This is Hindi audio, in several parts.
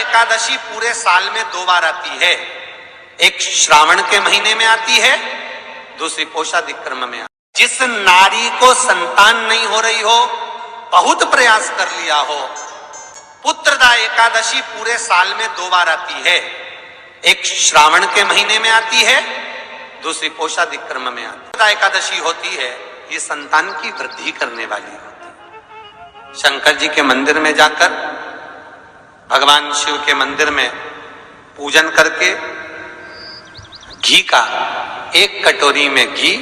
एकादशी पूरे साल में 2 बार आती है। एक श्रावण के महीने में आती है, दूसरी पोषादिक क्रम में आती है। जिस नारी को संतान नहीं हो रही हो, बहुत प्रयास कर लिया हो, पुत्रदा एकादशी पूरे साल में 2 बार आती है। एक श्रावण के महीने में आती है, दूसरी पोषादिक क्रम में आती है। पुत्रदा एकादशी होती है, ये संतान की वृद्धि करने वाली होती है। शंकर जी के मंदिर में जाकर, भगवान शिव के मंदिर में पूजन करके घी का 1 कटोरी में घी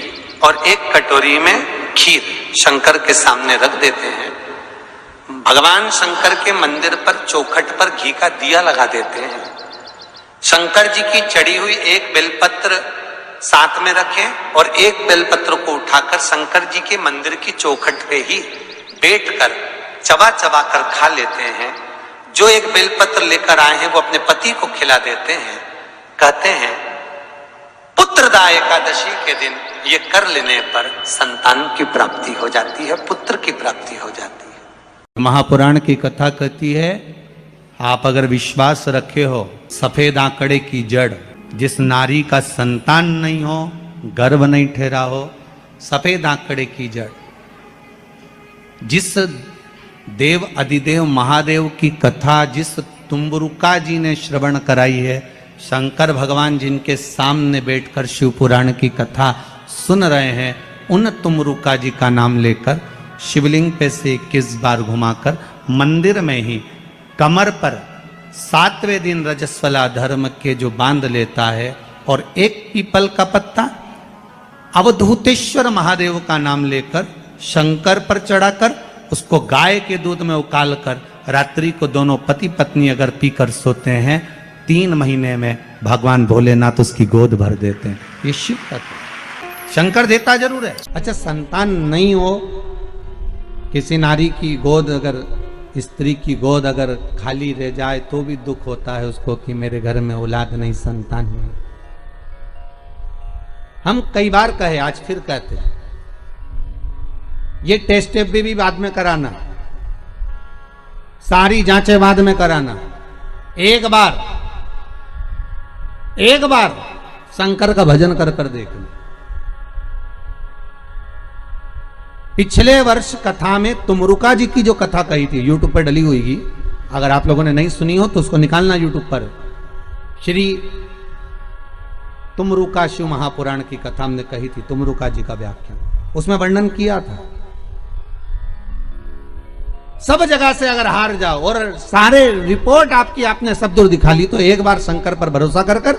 और 1 कटोरी में खीर शंकर के सामने रख देते हैं। भगवान शंकर के मंदिर पर चौखट पर घी का दिया लगा देते हैं। शंकर जी की चढ़ी हुई 1 बेलपत्र साथ में रखें और 1 बेलपत्र को उठाकर शंकर जी के मंदिर की चौखट पे ही बैठकर चबा चबा कर खा लेते हैं। जो 1 बेलपत्र लेकर आए हैं वो अपने पति को खिला देते हैं। कहते हैं पुत्रदा एकादशी के दिन ये कर लेने पर संतान की प्राप्ति हो जाती है, पुत्र की प्राप्ति हो जाती है। महापुराण की कथा कहती है, आप अगर विश्वास रखे हो, सफेद आंकड़े की जड़, जिस नारी का संतान नहीं हो, गर्भ नहीं ठहरा हो, सफेद आंकड़े की जड़, जिस देव अधिदेव महादेव की कथा जिस तुम्बरुका जी ने श्रवण कराई है, शंकर भगवान जिनके सामने बैठकर शिव पुराण की कथा सुन रहे हैं, उन तुम्बरुका जी का नाम लेकर शिवलिंग पे से 21 बार घुमाकर मंदिर में ही कमर पर 7वें दिन रजस्वला धर्म के जो बांध लेता है और 1 पीपल का पत्ता अवधूतेश्वर महादेव का नाम लेकर शंकर पर चढ़ाकर उसको गाय के दूध में उकाल कर रात्रि को दोनों पति पत्नी अगर पीकर सोते हैं, 3 महीने में भगवान भोलेनाथ उसकी गोद भर देते हैं। ये शिव तत्व। शंकर देता जरूर है। अच्छा, संतान नहीं हो, किसी नारी की गोद अगर, स्त्री की गोद अगर खाली रह जाए तो भी दुख होता है उसको कि मेरे घर में औलाद नहीं, संतान नहीं। हम कई बार कहे, आज फिर कहते हैं, ये टेस्ट भी बाद में कराना, सारी जांचें बाद में कराना। एक बार शंकर का भजन कर कर देखना। पिछले वर्ष कथा में तुमरुका जी की जो कथा कही थी, यूट्यूब पर डली हुई, अगर आप लोगों ने नहीं सुनी हो तो उसको निकालना यूट्यूब पर। श्री तुमरुका शिव महापुराण की कथा हमने कही थी, तुमरुका जी का व्याख्यान, उसमें वर्णन किया था। सब जगह से अगर हार जाओ और सारे रिपोर्ट आपने सब दूर दिखा ली, तो एक बार शंकर पर भरोसा कर कर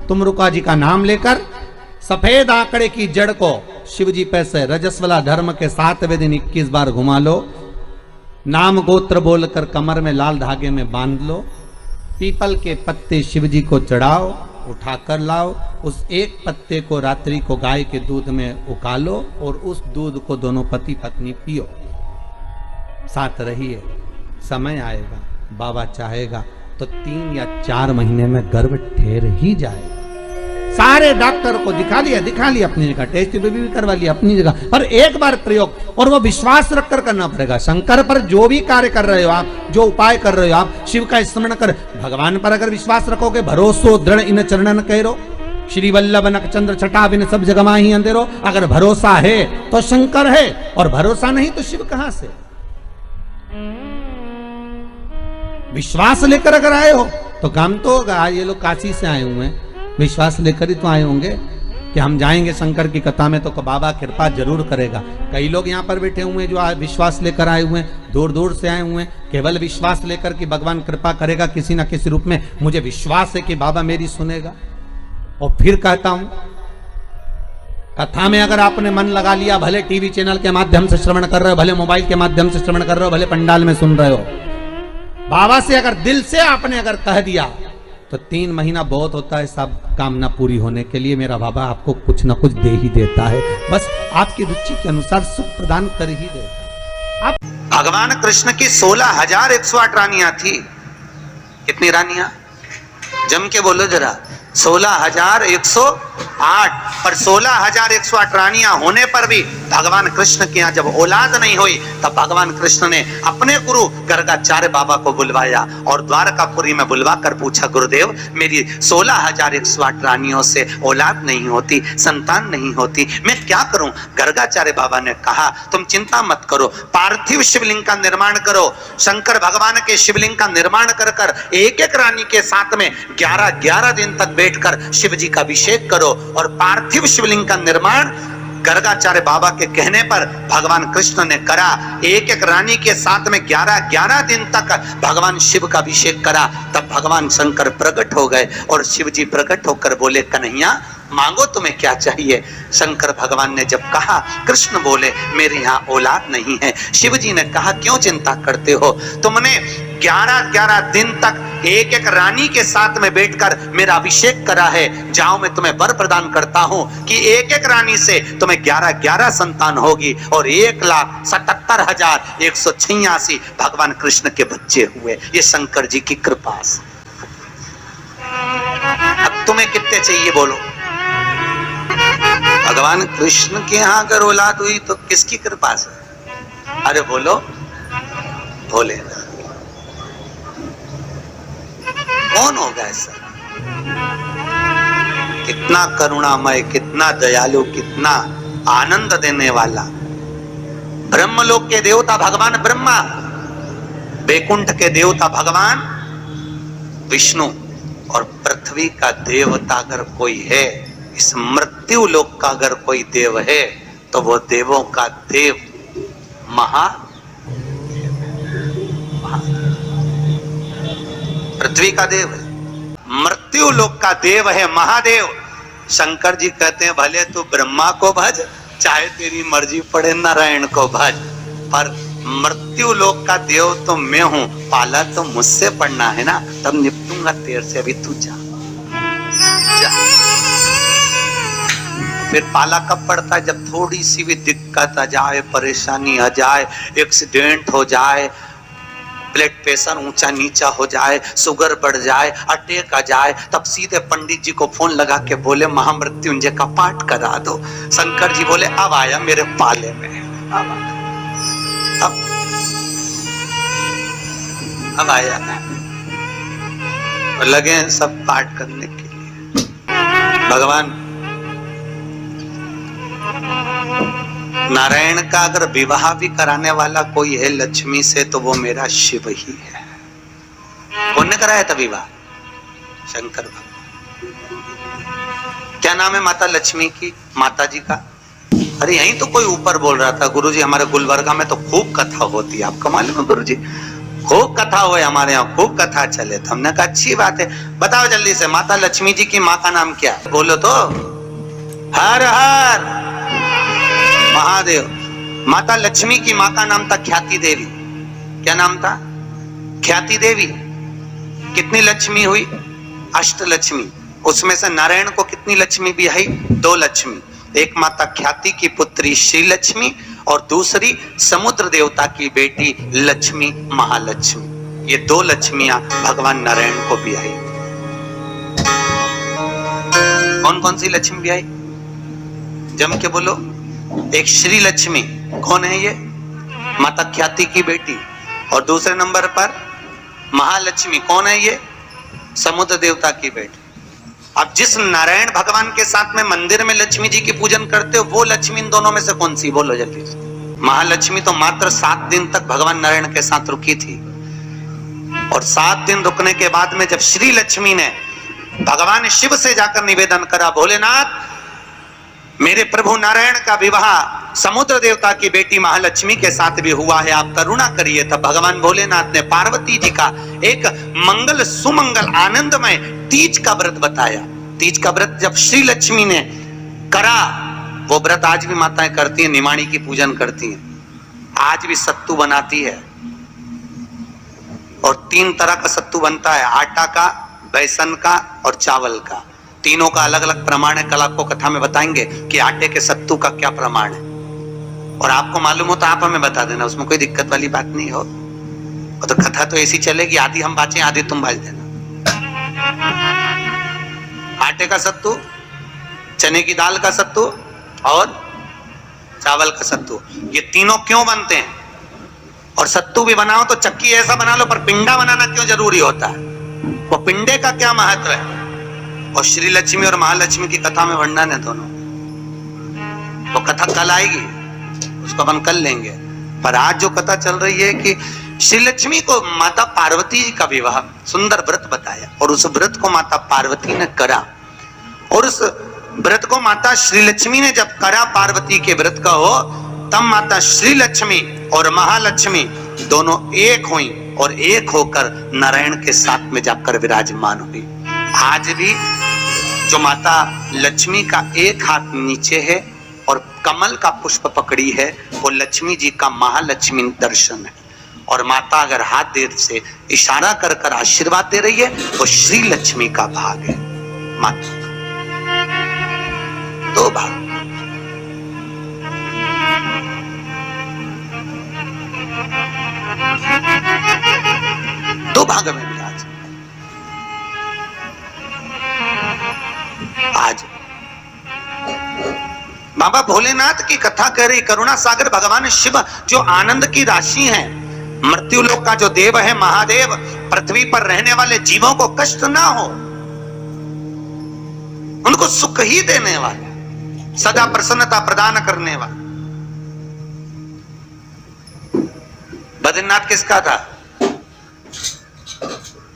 तुमरुका जी का नाम लेकर सफेद आंकड़े की जड़ को शिव जी पे से रजस्वला धर्म के 7वें दिन 21 बार घुमा लो, नाम गोत्र बोलकर कमर में लाल धागे में बांध लो, पीपल के पत्ते शिव जी को चढ़ाओ, उठाकर लाओ, उस 1 पत्ते को रात्रि को गाय के दूध में उकालो और उस दूध को दोनों पति पत्नी पियो, साथ रहिए। समय आएगा, बाबा चाहेगा तो 3 या 4 महीने में गर्भ ठहर ही जाएगा। सारे डॉक्टर को दिखा लिया अपनी जगह, टेस्ट भी करवा लिया अपनी जगह, पर एक बार प्रयोग, और वो विश्वास रखकर करना पड़ेगा। शंकर पर जो भी कार्य कर रहे हो आप, जो उपाय कर रहे हो आप, शिव का स्मरण कर, भगवान पर अगर विश्वास रखोगे, भरोसो दृढ़ इन चरणन कहो, श्री वल्लभ नक चंद्र छटा बिन सब जगमा ही अंधेरो। अगर भरोसा है तो शंकर है, और भरोसा नहीं तो शिव कहां से। विश्वास लेकर अगर आए हो तो काम तो होगा। ये लोग काशी से आए हुए हैं, विश्वास लेकर ही तो आए होंगे कि हम जाएंगे शंकर की कथा में तो बाबा कृपा जरूर करेगा। कई लोग यहाँ पर बैठे हुए हैं जो विश्वास लेकर आए हुए हैं, दूर दूर से आए हुए हैं, केवल विश्वास लेकर कि भगवान कृपा करेगा किसी ना किसी रूप में, मुझे विश्वास है कि बाबा मेरी सुनेगा। और फिर कहता हूं, कथा में अगर आपने मन लगा लिया, भले टीवी चैनल के माध्यम से श्रवण कर रहे हो, भले मोबाइल के माध्यम से श्रवण कर रहे हो, भले पंडाल में सुन रहे हो, बाबा से अगर दिल से आपने अगर कह दिया तो 3 महीना बहुत होता है सब कामना पूरी होने के लिए। मेरा बाबा आपको कुछ ना कुछ दे ही देता है, बस आपकी रुचि के अनुसार सुख प्रदान कर ही देता है। भगवान कृष्ण की 16,108 रानियां थी। कितनी रानियां? जम के बोलो जरा। 16,108। पर 16,108 रानियां होने पर भी भगवान कृष्ण के यहाँ जब औलाद नहीं हुई तब भगवान कृष्ण ने अपने गुरु गर्गाचार्य बाबा को बुलवाया और द्वारकापुरी में बुलवा कर पूछा, गुरुदेव मेरी 16,108 रानियों से औलाद नहीं होती, संतान नहीं होती, मैं क्या करूं? गर्गाचार्य बाबा ने कहा, तुम चिंता मत करो, पार्थिव शिवलिंग का निर्माण करो। शंकर भगवान के शिवलिंग का निर्माण कर कर एक एक रानी के साथ में 11-11 दिन तक बैठकर शिव जी का अभिषेक करो। और पार्थिव शिवलिंग का निर्माण गर्गाचार्य बाबा के कहने पर भगवान कृष्ण ने करा। एक एक रानी के साथ में 11-11 दिन तक भगवान शिव का अभिषेक करा। तब भगवान शंकर प्रकट हो गए और शिव जी प्रकट होकर बोले, कन्हैया मांगो तुम्हें क्या चाहिए? शंकर भगवान ने जब कहा, कृष्ण बोले मेरे यहाँ औलाद नहीं है। शिव जी ने कहा, क्यों चिंता करते हो? तुमने 11-11 दिन तक एक एक रानी के साथ में बैठकर मेरा अभिषेक करा है। जाओ मैं तुम्हें वर प्रदान करता हूं कि एक एक रानी से तुम्हें 11-11 संतान होगी और 1,77,186 भगवान कृष्ण के बच्चे हुए। ये शंकर जी की कृपा से। अब तुम्हें कितने चाहिए बोलो? भगवान कृष्ण के यहाँ अगर औलाद हुई तो किसकी कृपा से? अरे बोलो, भोले। कौन होगा ऐसा? कितना करुणामय, कितना दयालु, कितना आनंद देने वाला। ब्रह्मलोक के देवता भगवान ब्रह्मा, बैकुंठ के देवता भगवान विष्णु, और पृथ्वी का देवता अगर कोई है, इस मृत्यु लोक का अगर कोई देव है तो वो देवों का देव पृथ्वी का देव है, मृत्यु लोक का देव है महादेव। शंकर जी कहते हैं, भले तू ब्रह्मा को भज, चाहे तेरी मर्जी पड़े नारायण को भज, पर मृत्यु लोक का देव तो मैं हूं, पाला तो मुझसे पड़ना है ना, तब निपटूंगा तेरे से। अभी तू जा। फिर पाला कब पड़ता है? जब थोड़ी सी भी दिक्कत आ जाए, परेशानी आ जाए, एक्सीडेंट हो जाए, ब्लड प्रेशर ऊंचा नीचा हो जाए, शुगर बढ़ जाए, अटैक आ जाए, तब सीधे पंडित जी को फोन लगा के बोले महामृत्युंजय का पाठ करा दो। शंकर जी बोले अब आया मेरे पाले में, अब आया। और लगे हैं सब पाठ करने के लिए। भगवान नारायण का अगर विवाह भी कराने वाला कोई है लक्ष्मी से तो वो मेरा शिव ही है। कौन ने कराया था विवाह? शंकर भगवान। क्या नाम है माता लक्ष्मी की, माता जी का? अरे यहीं तो कोई ऊपर बोल रहा था, गुरुजी हमारे गुलबर्गा में तो खूब कथा होती है। आपका मालूम है गुरुजी? खूब कथा हुए हमारे यहाँ, खूब कथा चले। तो हमने कहा अच्छी बात है, बताओ जल्दी से माता लक्ष्मी जी की माँ का नाम क्या है? बोलो तो। हर हर महादेव। माता लक्ष्मी की माँ का नाम था ख्याति देवी। क्या नाम था? ख्याति देवी। कितनी लक्ष्मी हुई? अष्टलक्ष्मी। उसमें से नारायण को कितनी लक्ष्मी भी आई? 2 लक्ष्मी। एक माता ख्याति की पुत्री श्री लक्ष्मी और दूसरी समुद्र देवता की बेटी लक्ष्मी महालक्ष्मी। ये 2 लक्ष्मियां भगवान नारायण को भी आई। कौन कौन सी लक्ष्मी भी आई? जम के बोलो। एक श्री लक्ष्मी, कौन है ये? माता ख्याति की बेटी। और दूसरे नंबर पर महालक्ष्मी, कौन है ये? समुद्र देवता की बेटी। अब जिस नारायण भगवान के साथ में मंदिर में लक्ष्मी जी की पूजन करते हो, वो लक्ष्मी इन दोनों में से कौन सी? बोलो जल्दी से। महालक्ष्मी तो मात्र 7 दिन तक भगवान नारायण के साथ रुकी थी, और 7 दिन रुकने के बाद में जब श्री लक्ष्मी ने भगवान शिव से जाकर निवेदन करा, भोलेनाथ मेरे प्रभु नारायण का विवाह समुद्र देवता की बेटी महालक्ष्मी के साथ भी हुआ है, आप करुणा करिए। तब भगवान भोलेनाथ ने पार्वती जी का एक मंगल सुमंगल आनंदमय तीज का व्रत बताया। तीज का व्रत जब श्री लक्ष्मी ने करा, वो व्रत आज भी माताएं करती हैं, निमाणी की पूजन करती हैं। आज भी सत्तू बनाती है, और 3 तरह का सत्तू बनता है, आटा का, बेसन का और चावल का। तीनों का अलग अलग प्रमाण है। कल आपको कथा में बताएंगे कि आटे के सत्तू का क्या प्रमाण है, और आपको मालूम हो तो आप हमें बता देना, उसमें कोई दिक्कत वाली बात नहीं हो। और तो कथा तो ऐसी चलेगी, आधी हम बाँचे आधी तुम बाज देना। आटे का सत्तू, चने की दाल का सत्तू और चावल का सत्तू, ये तीनों क्यों बनते हैं? और सत्तू भी बनाओ तो चक्की ऐसा बना लो, पर पिंडा बनाना क्यों जरूरी होता है? वो पिंडे का क्या महत्व है? और श्री लक्ष्मी और महालक्ष्मी की कथा में वर्णन है दोनों। वो कथा कल आएगी, उसको अपन कल लेंगे। पर आज जो कथा चल रही है कि श्री लक्ष्मी को माता पार्वती जी का विवाह, सुंदर व्रत बताया, और उस व्रत को माता पार्वती ने करा। और उस व्रत को माता श्री लक्ष्मी ने जब करा, पार्वती के व्रत का हो, तब माता श्री लक्ष्मी और महालक्ष्मी दोनों एक हुई और एक होकर नारायण के साथ में जाकर विराजमान हुई। आज भी जो माता लक्ष्मी का एक हाथ नीचे है और कमल का पुष्प पकड़ी है, वो लक्ष्मी जी का महालक्ष्मी दर्शन है। और माता अगर हाथ देर से इशारा कर कर आशीर्वाद दे रही है, वो श्री लक्ष्मी का भाग है। माता दो भाग, दो भाग में विराज। आज बाबा भोलेनाथ की कथा कह रही, करुणा सागर भगवान शिव जो आनंद की राशि हैं, मृत्यु लोक का जो देव है महादेव, पृथ्वी पर रहने वाले जीवों को कष्ट ना हो, उनको सुख ही देने वाले, सदा प्रसन्नता प्रदान करने वाले। बद्रीनाथ किसका था?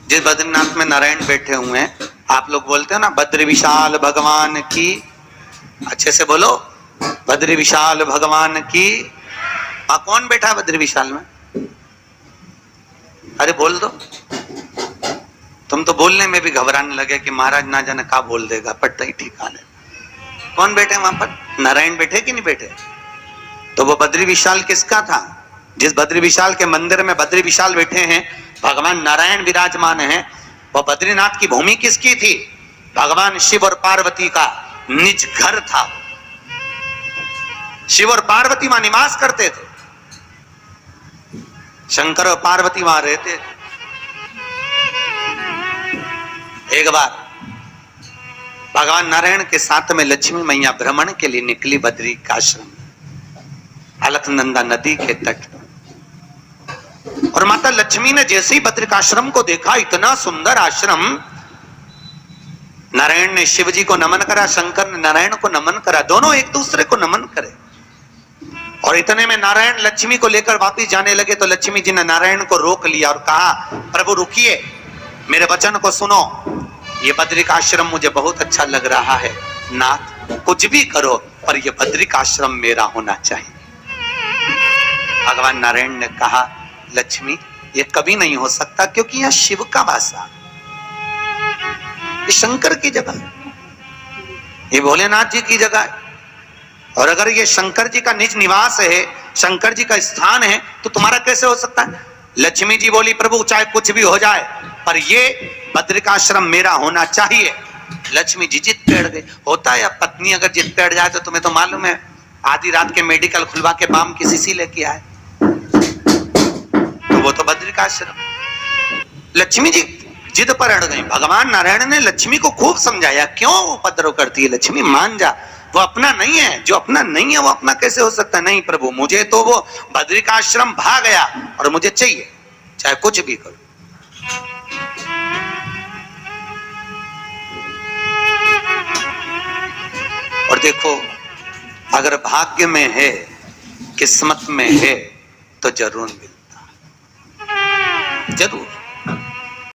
जिस बद्रीनाथ में नारायण बैठे हुए हैं, आप लोग बोलते हो ना बद्री विशाल भगवान की, अच्छे से बोलो, बद्री विशाल भगवान की। कौन बैठा है बद्री विशाल में? अरे बोल दो। तुम तो बोलने में भी घबराने लगे कि महाराज ना जाने क्या बोल देगा, पट्टा ही ठिकाने। कौन बैठे वहां पर? नारायण बैठे कि नहीं बैठे? तो वो बद्री विशाल किसका था? जिस बद्री विशाल के मंदिर में बद्री विशाल बैठे हैं, भगवान नारायण विराजमान हैं, वो बद्रीनाथ की भूमि किसकी थी? भगवान शिव और पार्वती का निज घर था। शिव और पार्वती वहां निवास करते थे, शंकर और पार्वती वहां रहते थे। एक बार भगवान नारायण के साथ में लक्ष्मी मैया भ्रमण के लिए निकली बद्री का आश्रम, अलकनंदा नदी के तट। और माता लक्ष्मी ने जैसे ही बद्रिकाश्रम को देखा, इतना सुंदर आश्रम, नारायण ने शिव जी को नमन करा, शंकर ने नारायण को नमन करा, दोनों एक दूसरे को नमन करे। और इतने में नारायण लक्ष्मी को लेकर वापिस जाने लगे, तो लक्ष्मी जी ने नारायण को रोक लिया और कहा, प्रभु रुकिए, मेरे वचन को सुनो, ये बद्रिकाश्रम मुझे बहुत अच्छा लग रहा है, नाथ कुछ भी करो पर ये बद्रिकाश्रम मेरा होना चाहिए। भगवान नारायण ने कहा, लक्ष्मी ये कभी नहीं हो सकता, क्योंकि यह शिव का वासा, ये शंकर की जगह है, ये भोलेनाथ जी की जगह है। और अगर ये शंकर जी का निज निवास है, शंकर जी का स्थान है, तो तुम्हारा कैसे हो सकता है? लक्ष्मी जी बोली, प्रभु चाहे कुछ भी हो जाए पर ये बद्रिकाश्रम मेरा होना चाहिए। लक्ष्मी जी जिद पेड़ गए। होता है अब पत्नी अगर जिद पेड़ जाए तो तुम्हें तो मालूम है, आधी रात के मेडिकल खुलवा के बाम की शीशी लेके आए, तो वो तो बद्रिकाश्रम। लक्ष्मी जी जिद पर अड़ गई। भगवान नारायण ने लक्ष्मी को खूब समझाया, क्यों उपद्रव करती है लक्ष्मी, मान जा, वो अपना नहीं है, जो अपना नहीं है वो अपना कैसे हो सकता है? नहीं प्रभु, मुझे तो वो बद्रिकाश्रम भाग गया और मुझे चाहिए, चाहे कुछ भी करो। और देखो, अगर भाग्य में है, किस्मत में है, तो जरूर मिलता, जरूर।